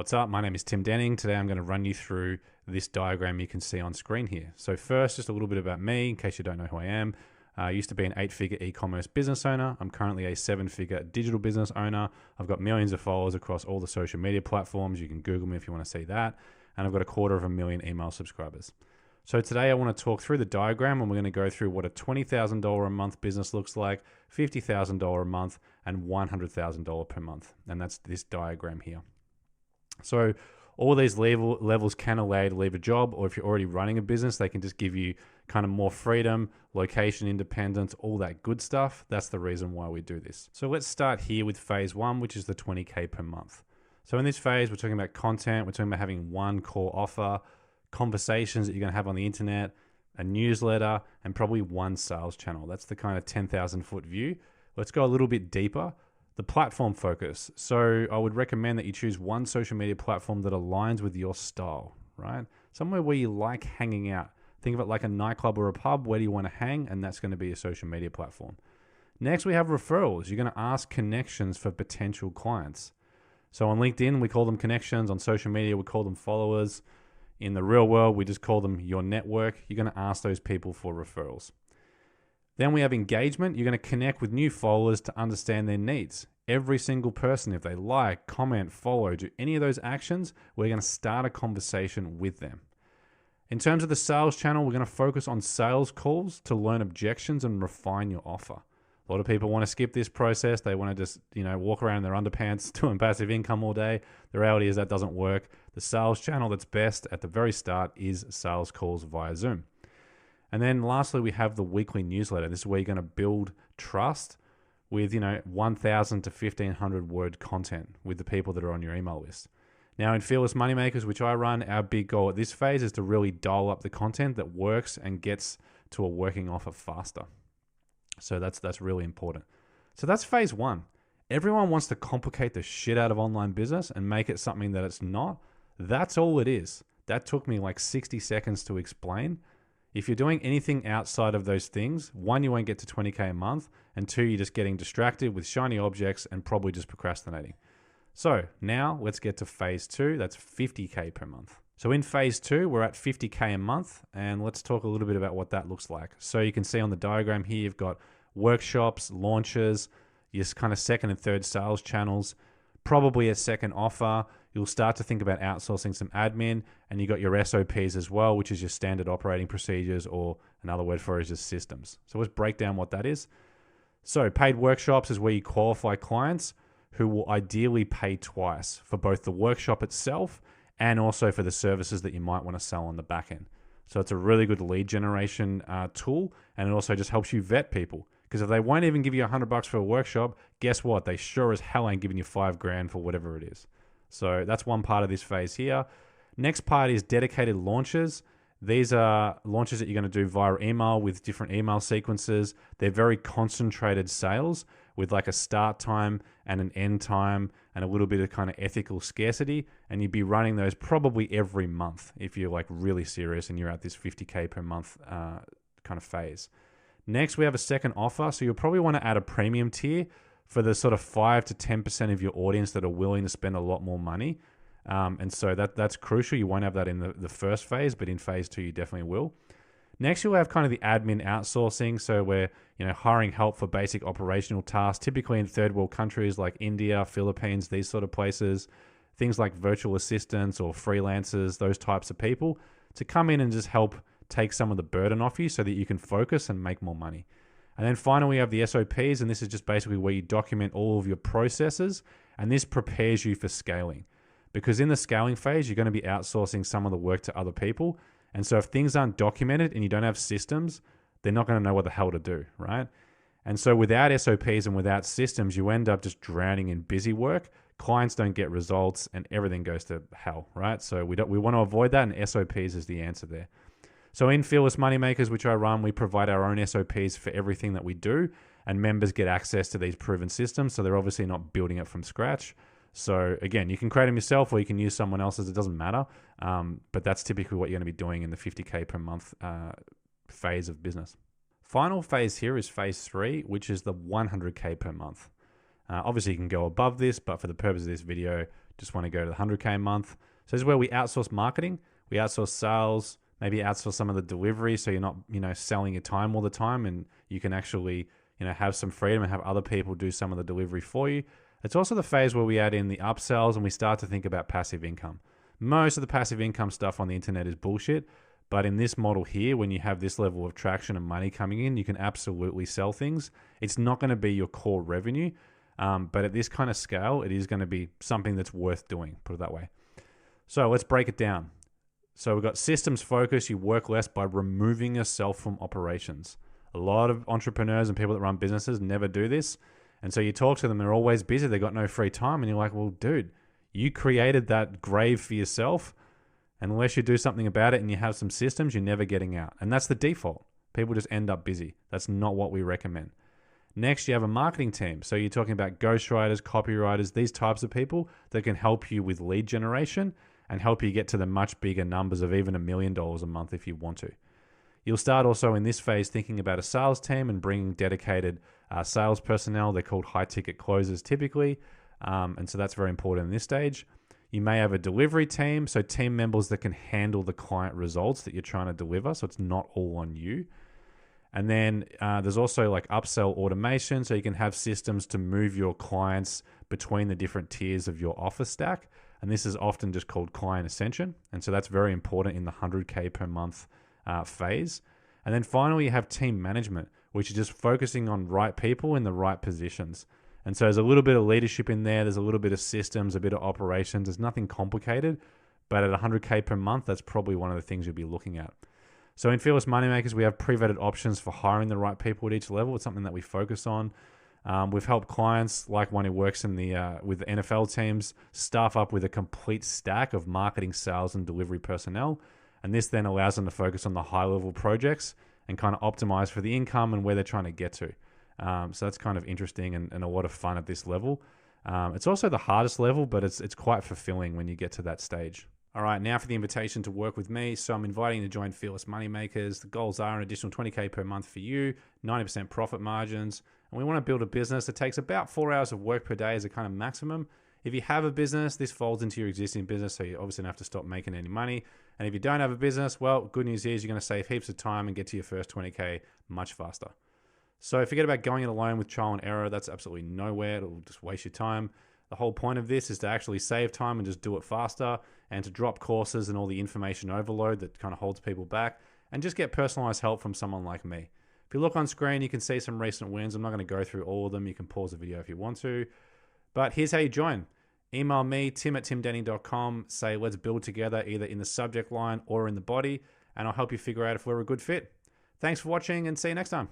What's up? My name is Tim Denning. Today I'm going to run you through this diagram you can see on screen here. So first, just a little bit about me, in case you don't know who I am. I used to be an 8-figure e-commerce business owner. I'm currently a 7-figure digital business owner. I've got millions of followers across all the social media platforms. You can Google me if you want to see that. And I've got 250,000 email subscribers. So today I want to talk through the diagram, and we're going to go through what a $20,000 a month business looks like, $50,000 a month, and $100,000 per month. And that's this diagram here. So all these levels can allow you to leave a job, or if you're already running a business, they can just give you kind of more freedom, location independence, all that good stuff. That's the reason why we do this. So let's start here with phase one, which is the 20K per month. So in this phase, we're talking about content. We're talking about having one core offer, conversations that you're going to have on the internet, a newsletter, and probably one sales channel. That's the kind of 10,000 foot view. Let's go a little bit deeper. The platform focus. So I would recommend that you choose one social media platform that aligns with your style, right? Somewhere where you like hanging out. Think of it like a nightclub or a pub. Where do you want to hang? And that's going to be a social media platform. Next, we have referrals. You're going to ask connections for potential clients. So on LinkedIn, we call them connections. On social media, we call them followers. In the real world, we just call them your network. You're going to ask those people for referrals. Then we have engagement. You're going to connect with new followers to understand their needs. Every single person, if they like, comment, follow, do any of those actions, we're going to start a conversation with them. In terms of the sales channel, we're going to focus on sales calls to learn objections and refine your offer. A lot of people want to skip this process. They want to just, walk around in their underpants doing passive income all day. The reality is that doesn't work. The sales channel that's best at the very start is sales calls via Zoom. And then lastly, we have the weekly newsletter. This is where you're going to build trust with, 1,000 to 1,500 word content with the people that are on your email list. Now in Fearless Moneymakers, which I run, our big goal at this phase is to really dial up the content that works and gets to a working offer faster. So that's really important. So that's phase one. Everyone wants to complicate the shit out of online business and make it something that it's not. That's all it is. That took me like 60 seconds to explain. If you're doing anything outside of those things, one, you won't get to 20K a month, and two, you're just getting distracted with shiny objects and probably just procrastinating. So now let's get to phase two. That's 50K per month. So in phase two, we're at 50K a month, and let's talk a little bit about what that looks like. So you can see on the diagram here, you've got workshops, launches, your kind of second and third sales channels, probably a second offer. You'll start to think about outsourcing some admin, and you got your SOPs as well, which is your standard operating procedures, or another word for it is just systems. So let's break down what that is. So paid workshops is where you qualify clients who will ideally pay twice for both the workshop itself and also for the services that you might want to sell on the back end. So it's a really good lead generation tool, and it also just helps you vet people. Because if they won't even give you $100 for a workshop, guess what? They sure as hell ain't giving you $5,000 for whatever it is. So that's one part of this phase here. Next part is dedicated launches. These are launches that you're going to do via email with different email sequences. They're very concentrated sales with like a start time and an end time and a little bit of kind of ethical scarcity. And you'd be running those probably every month if you're like really serious and you're at this 50K per month kind of phase. Next, we have a second offer. So you'll probably want to add a premium tier for the sort of 5 to 10% of your audience that are willing to spend a lot more money. And so that's crucial. You won't have that in the first phase, but in phase two, you definitely will. Next, you'll have kind of the admin outsourcing. So we're hiring help for basic operational tasks, typically in third world countries like India, Philippines, these sort of places. Things like virtual assistants or freelancers, those types of people, to come in and just help take some of the burden off you so that you can focus and make more money. And then finally, we have the SOPs, and this is just basically where you document all of your processes, and this prepares you for scaling. Because in the scaling phase, you're going to be outsourcing some of the work to other people. And so if things aren't documented and you don't have systems, they're not going to know what the hell to do, right? And so without SOPs and without systems, you end up just drowning in busy work. Clients don't get results, and everything goes to hell, right? So we want to avoid that, and SOPs is the answer there. So in Fearless Moneymakers, which I run, we provide our own SOPs for everything that we do, and members get access to these proven systems. So they're obviously not building it from scratch. So again, you can create them yourself or you can use someone else's. It doesn't matter. But that's typically what you're going to be doing in the 50K per month phase of business. Final phase here is phase 3, which is the 100K per month. Obviously, you can go above this, but for the purpose of this video, just want to go to the 100K a month. So this is where we outsource marketing, we outsource sales, maybe outsource some of the delivery, so you're not, selling your time all the time, and you can actually, have some freedom and have other people do some of the delivery for you. It's also the phase where we add in the upsells and we start to think about passive income. Most of the passive income stuff on the internet is bullshit, but in this model here, when you have this level of traction and money coming in, you can absolutely sell things. It's not going to be your core revenue, but at this kind of scale, it is going to be something that's worth doing, put it that way. So let's break it down. So we've got systems focus. You work less by removing yourself from operations. A lot of entrepreneurs and people that run businesses never do this. And so you talk to them, they're always busy. They've got no free time. And you're like, well, dude, you created that grave for yourself. And unless you do something about it and you have some systems, you're never getting out. And that's the default. People just end up busy. That's not what we recommend. Next, you have a marketing team. So you're talking about ghostwriters, copywriters, these types of people that can help you with lead generation and help you get to the much bigger numbers of even $1 million a month if you want to. You'll start also in this phase thinking about a sales team and bringing dedicated sales personnel. They're called high ticket closers typically. And so that's very important in this stage. You may have a delivery team, so team members that can handle the client results that you're trying to deliver. So it's not all on you. And then there's also like upsell automation. So you can have systems to move your clients between the different tiers of your offer stack. And this is often just called client ascension. And so that's very important in the 100K per month phase. And then finally, you have team management, which is just focusing on right people in the right positions. And so there's a little bit of leadership in there. There's a little bit of systems, a bit of operations. There's nothing complicated, but at 100K per month, that's probably one of the things you'll be looking at. So in Fearless Moneymakers, we have pre-vetted options for hiring the right people at each level. It's something that we focus on. We've helped clients like one who works in with the NFL teams staff up with a complete stack of marketing, sales, and delivery personnel. And this then allows them to focus on the high-level projects and kind of optimize for the income and where they're trying to get to. So that's kind of interesting and a lot of fun at this level. It's also the hardest level, but it's quite fulfilling when you get to that stage. All right, now for the invitation to work with me. So I'm inviting you to join Fearless Moneymakers. The goals are an additional 20K per month for you, 90% profit margins. And we want to build a business that takes about 4 hours of work per day as a kind of maximum. If you have a business, this folds into your existing business, so you obviously don't have to stop making any money. And if you don't have a business, well, good news is you're going to save heaps of time and get to your first 20K much faster. So forget about going it alone with trial and error. That's absolutely nowhere. It'll just waste your time. The whole point of this is to actually save time and just do it faster, and to drop courses and all the information overload that kind of holds people back, and just get personalized help from someone like me. If you look on screen, you can see some recent wins. I'm not going to go through all of them. You can pause the video if you want to. But here's how you join. Email me, tim@timdenny.com. Say, let's build together, either in the subject line or in the body, and I'll help you figure out if we're a good fit. Thanks for watching, and see you next time.